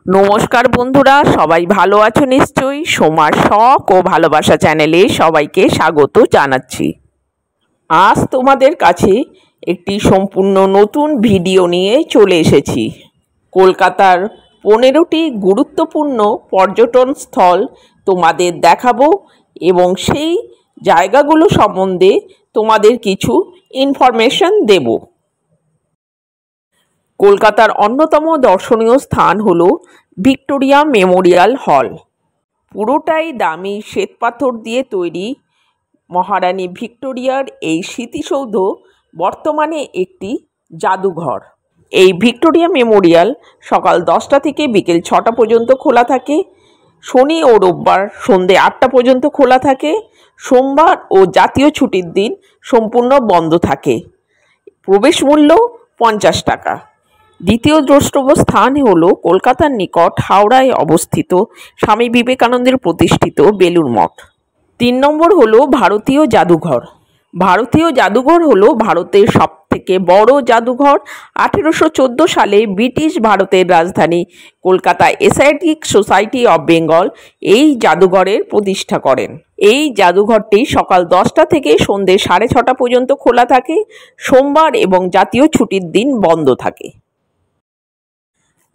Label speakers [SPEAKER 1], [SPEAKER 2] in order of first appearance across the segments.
[SPEAKER 1] নমস্কার বন্ধুরা, সবাই ভালো আছো নিশ্চয়ই। সোমার শখ ও ভালোবাসা চ্যানেলে সবাইকে স্বাগত জানাচ্ছি। আজ তোমাদের কাছে একটি সম্পূর্ণ নতুন ভিডিও নিয়ে চলে এসেছি। কলকাতার 15টি গুরুত্বপূর্ণ পর্যটন স্থল তোমাদের দেখাবো এবং সেই জায়গাগুলো সম্বন্ধে তোমাদের কিছু ইনফরমেশন দেব। কলকাতার অন্যতম দর্শনীয় স্থান হলো ভিক্টোরিয়া মেমোরিয়াল হল। পুরোটাই দামি শ্বেতপাথর দিয়ে তৈরি মহারানী ভিক্টোরিয়ার এই স্মৃতিসৌধ বর্তমানে একটি জাদুঘর। এই ভিক্টোরিয়া মেমোরিয়াল সকাল 10টা থেকে বিকেল 6টা পর্যন্ত খোলা থাকে। শনি ও রোববার সন্ধ্যে 8টা পর্যন্ত খোলা থাকে। সোমবার ও জাতীয় ছুটির দিন সম্পূর্ণ বন্ধ থাকে। প্রবেশ মূল্য 50 টাকা। দ্বিতীয় দ্রষ্টব্য স্থান হলো কলকাতার নিকট হাওড়ায় অবস্থিত স্বামী বিবেকানন্দের প্রতিষ্ঠিত বেলুড় মঠ। 3 নম্বর হলো ভারতীয় জাদুঘর। ভারতীয় জাদুঘর হলো ভারতের সবথেকে বড় জাদুঘর। 1814 সালে ব্রিটিশ ভারতের রাজধানী কলকাতায় এশিয়াটিক সোসাইটি অব বেঙ্গল এই জাদুঘরের প্রতিষ্ঠা করেন। এই জাদুঘরটি সকাল 10টা থেকে সন্ধ্যে 6:30 পর্যন্ত খোলা থাকে। সোমবার এবং জাতীয় ছুটির দিন বন্ধ থাকে।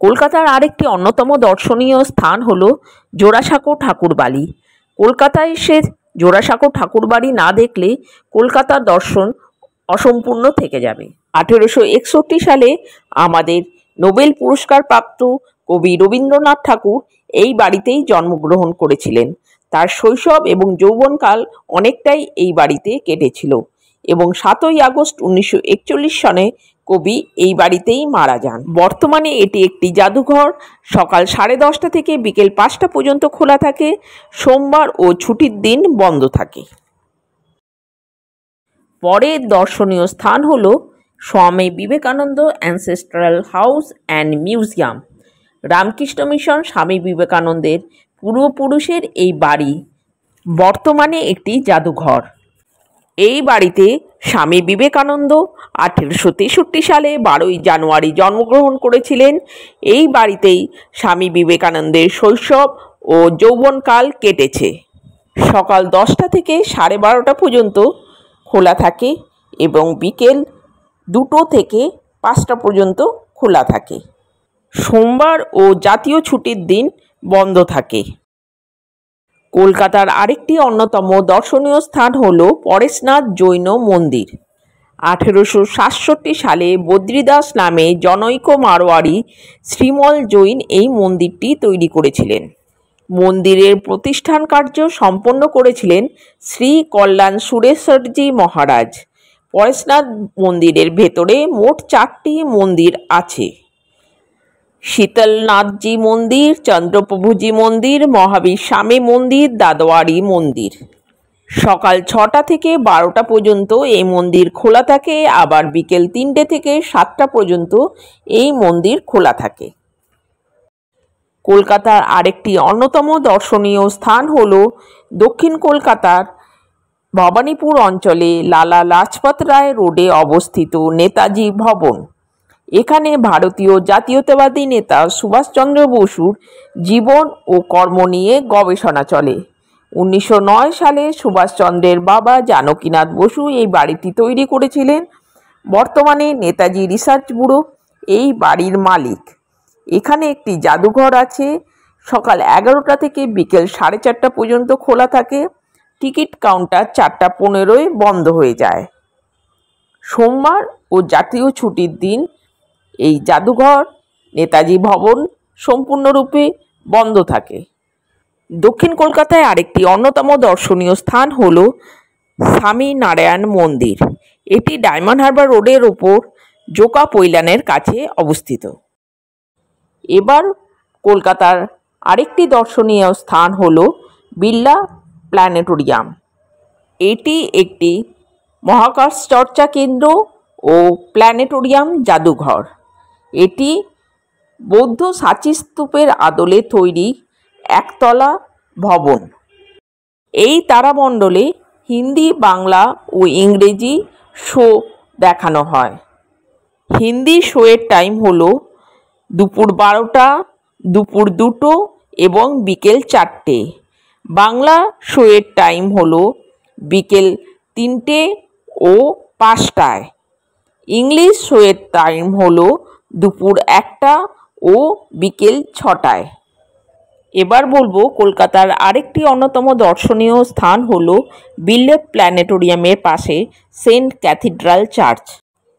[SPEAKER 1] কলকাতার আরেকটি অন্যতম দর্শনীয় স্থান হলো জোড়াসাঁকো ঠাকুরবাড়ি। কলকাতায় এসে জোড়াসাঁকো ঠাকুরবাড়ি না দেখলে কলকাতার দর্শন অসম্পূর্ণ থেকে যাবে। 1861 সালে আমাদের নোবেল পুরস্কার প্রাপ্ত কবি রবীন্দ্রনাথ ঠাকুর এই বাড়িতেই জন্মগ্রহণ করেছিলেন। তার শৈশব এবং যৌবনকাল অনেকটাই এই বাড়িতে কেটেছিল এবং 7ই আগস্ট 1941 সনে কবি এই বাড়িতেই মারা যান। বর্তমানে এটি একটি জাদুঘর। সকাল 10:30 থেকে বিকেল 5টা পর্যন্ত খোলা থাকে। সোমবার ও ছুটির দিন বন্ধ থাকে। পরের দর্শনীয় স্থান হলো Swami Vivekananda ancestral house and museum. Ramakrishna mission স্বামী বিবেকানন্দের পূর্বপুরুষের এই বাড়ি বর্তমানে একটি জাদুঘর। এই বাড়িতে স্বামী বিবেকানন্দ 1863 সালে 12ই জানুয়ারি জন্মগ্রহণ করেছিলেন। এই বাড়িতেই স্বামী বিবেকানন্দের শৈশব ও যৌবনকাল কেটেছে। সকাল 10টা থেকে 12:30 পর্যন্ত খোলা থাকে এবং বিকেল 2টো থেকে 5টা পর্যন্ত খোলা থাকে। সোমবার ও জাতীয় ছুটির দিন বন্ধ থাকে। কলকাতার আরেকটি অন্যতম দর্শনীয় স্থান হলো পরেশনাথ জৈন মন্দির। 1867 সালে বদ্রীদাস নামে জনৈক মারোয়াড়ি শ্রীমল জৈন এই মন্দিরটি তৈরি করেছিলেন। মন্দিরের প্রতিষ্ঠান কার্য সম্পন্ন করেছিলেন শ্রী কল্যাণ সুরেশ্বরজি মহারাজ। পরেশনাথ মন্দিরের ভেতরে মোট 4টি মন্দির আছে: শীতলনাথজি মন্দির, চন্দ্রপ্রভুজি মন্দির, মহাবীর স্বামী মন্দির, দাদোয়ারি মন্দির। সকাল 6টা থেকে 12টা পর্যন্ত এই মন্দির খোলা থাকে, আবার বিকেল 3টে থেকে 7টা পর্যন্ত এই মন্দির খোলা থাকে। কলকাতার আরেকটি অন্যতম দর্শনীয় স্থান হলো দক্ষিণ কলকাতার ভবানীপুর অঞ্চলে লালা লাজপত রায় রোডে অবস্থিত নেতাজি ভবন। এখানে ভারতীয় জাতীয়তাবাদী নেতা সুভাষচন্দ্র বসুর জীবন ও কর্ম নিয়ে গবেষণা চলে। 1909 সালে সুভাষচন্দ্রের বাবা জানকীনাথ বসু এই বাড়িটি তৈরি করেছিলেন। বর্তমানে নেতাজি রিসার্চ ব্যুরো এই বাড়ির মালিক। এখানে একটি জাদুঘর আছে। সকাল 11টা থেকে বিকেল 4:30 পর্যন্ত খোলা থাকে। টিকিট কাউন্টার 4:15 বন্ধ হয়ে যায়। সোমবার ও জাতীয় ছুটির দিন এই জাদুঘর, নেতাজি ভবন সম্পূর্ণরূপে বন্ধ থাকে। দক্ষিণ কলকাতায় আরেকটি অন্যতম দর্শনীয় স্থান হল স্বামী নারায়ণ মন্দির। এটি ডায়মন্ড হারবার রোডের ওপর জোকা পৈলানের কাছে অবস্থিত। এবার কলকাতার আরেকটি দর্শনীয় স্থান হল বিড়লা প্ল্যানেটোরিয়াম। এটি একটি মহাকাশ চর্চা কেন্দ্র ও প্ল্যানেটোরিয়াম জাদুঘর। এটি বৌদ্ধ সাঁচি স্তূপের আদলে তৈরি একতলা ভবন। এই তারামণ্ডলে হিন্দি, বাংলা ও ইংরেজি শো দেখানো হয়। হিন্দি শোয়ের টাইম হলো দুপুর 12টা দুপুর 2টো এবং বিকেল 4টে। বাংলা শোয়ের টাইম হলো বিকেল 3টে ও 5টায়। ইংলিশ শোয়ের টাইম হলো দুপুর 1টা ও বিকেল 6টায়। এবার বলবো কলকাতার আরেকটি অন্যতম দর্শনীয় স্থান হলো বিড়লা প্ল্যানেটোরিয়ামের পাশে সেন্ট ক্যাথিড্রাল চার্চ।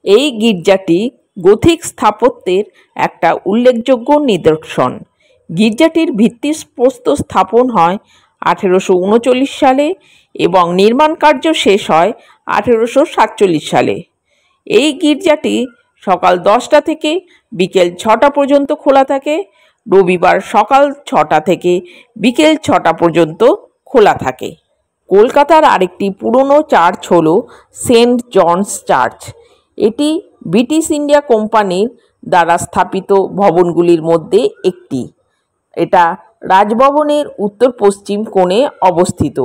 [SPEAKER 1] এই গির্জাটি গথিক স্থাপত্যের একটা উল্লেখযোগ্য নিদর্শন। গির্জাটির ভিত্তিপ্রস্তর স্থাপন হয় 1839 সালে এবং নির্মাণ কার্য শেষ হয় 1847 সালে। এই গির্জাটি সকাল 10টা থেকে বিকেল 6টা পর্যন্ত খোলা থাকে। রবিবার সকাল 6টা থেকে বিকেল 6টা পর্যন্ত খোলা থাকে। কলকাতার আরেকটি পুরনো চার্চ হলো সেন্ট জনস চার্চ। এটি ব্রিটিশ ইন্ডিয়া কোম্পানির দ্বারা স্থাপিত ভবনগুলির মধ্যে একটি। এটা রাজভবনের উত্তর পশ্চিম কোণে অবস্থিত।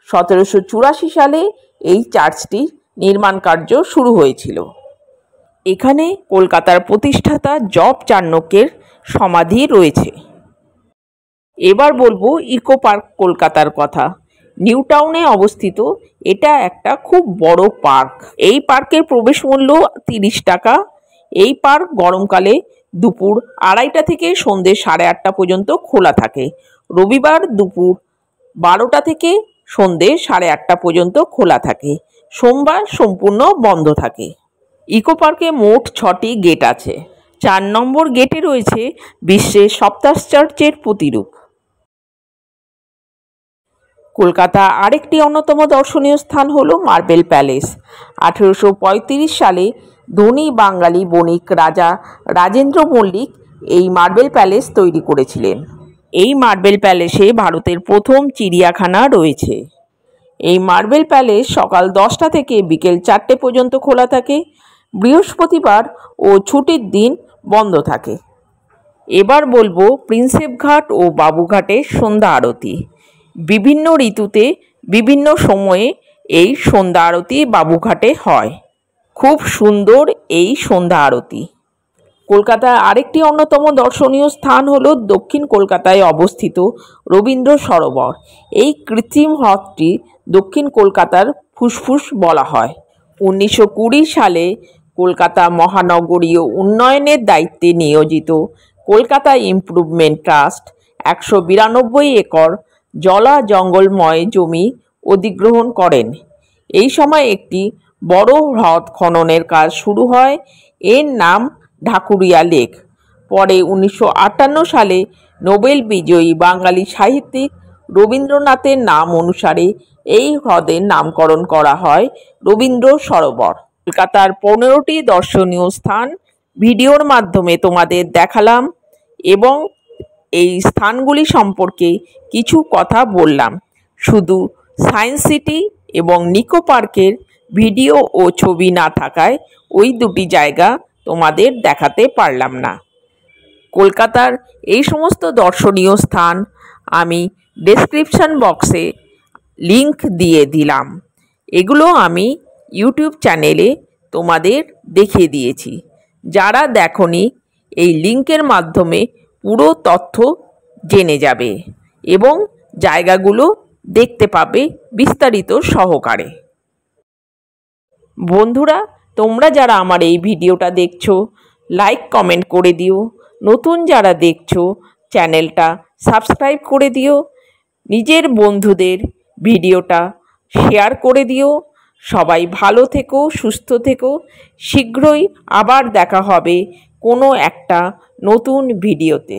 [SPEAKER 1] 1784 সালে এই চার্চটির নির্মাণ কার্য শুরু হয়েছিল। এখানে কলকাতার প্রতিষ্ঠাতা জব চার্নকের সমাধি রয়েছে। এবার বলবো ইকো পার্ক কলকাতার কথা। নিউ টাউনে অবস্থিত এটা একটা খুব বড় পার্ক। এই পার্কের প্রবেশ মূল্য 30 টাকা। এই পার্ক গরমকালে দুপুর 2:30টা থেকে সন্ধ্যে 8:30 পর্যন্ত খোলা থাকে। রবিবার দুপুর 12টা থেকে সন্ধ্যে 8:30 পর্যন্ত খোলা থাকে। সোমবার সম্পূর্ণ বন্ধ থাকে। ইকো পার্কে মোট 6টি গেট আছে। 4 নম্বর গেটে রয়েছে বিশ্বের সপ্তাশ্চর্যের প্রতিরূপ। কলকাতা আরেকটি অন্যতম দর্শনীয় স্থান হলো মার্বেল প্যালেস। 1835 সালে ধনী বাঙালি বণিক রাজা রাজেন্দ্র মল্লিক এই মার্বেল প্যালেস তৈরি করেছিলেন। এই মার্বেল প্যালেসে ভারতের প্রথম চিড়িয়াখানা রয়েছে। এই মার্বেল প্যালেস সকাল 10টা থেকে বিকেল 4টে পর্যন্ত খোলা থাকে। বৃহস্পতিবার ও ছুটির দিন বন্ধ থাকে। এবার বলবো প্রিন্সেপ ঘাট ও বাবুঘাটের সন্ধ্যা আরতি। বিভিন্ন ঋতুতে বিভিন্ন সময়ে এই সন্ধ্যা আরতি বাবুঘাটে হয়। খুব সুন্দর এই সন্ধ্যা আরতি। কলকাতার আরেকটি অন্যতম দর্শনীয় স্থান হলো দক্ষিণ কলকাতায় অবস্থিত রবীন্দ্র সরোবর। এই কৃত্রিম হ্রদটি দক্ষিণ কলকাতার ফুসফুস বলা হয়। 1920 সালে কলকাতা মহানগরীয় উন্নয়নের দায়িত্বে নিয়োজিত কলকাতা ইমপ্রুভমেন্ট ট্রাস্ট 192 একর জলা জঙ্গলময় জমি অধিগ্রহণ করেন। এই সময় একটি বড় হ্রদ খননের কাজ শুরু হয়। এর নাম ঢাকুরিয়া লেক। পরে 1958 সালে নোবেল বিজয়ী বাঙালি সাহিত্যিক রবীন্দ্রনাথের নাম অনুসারে এই হ্রদের নামকরণ করা হয় রবীন্দ্র সরোবর। কলকাতার 15টি দর্শনীয় স্থান ভিডিওর মাধ্যমে তোমাদের দেখালাম এবং এই স্থানগুলি সম্পর্কে কিছু কথা বললাম। শুধু সায়েন্স সিটি এবং নিকো পার্কের ভিডিও ও ছবি না থাকায় ওই দুটি জায়গা তোমাদের দেখাতে পারলাম না। কলকাতার এই সমস্ত দর্শনীয় স্থান আমি ডেসক্রিপশন বক্সে লিংক দিয়ে দিলাম। এগুলো আমি ইউটিউব চ্যানেলে তোমাদের দেখিয়ে দিয়েছি। যারা দেখোনি এই লিংকের মাধ্যমে পুরো তথ্য জেনে যাবে এবং জায়গাগুলো দেখতে পাবে বিস্তারিত সহকারে। বন্ধুরা, তোমরা যারা আমার এই ভিডিওটা দেখছো লাইক কমেন্ট করে দিও। নতুন যারা দেখছো চ্যানেলটা সাবস্ক্রাইব করে দিও। নিজের বন্ধুদের ভিডিওটা শেয়ার করে দিও। সবাই ভালো থেকো, সুস্থ থেকো। শীঘ্রই আবার দেখা হবে কোনো একটা নতুন ভিডিওতে।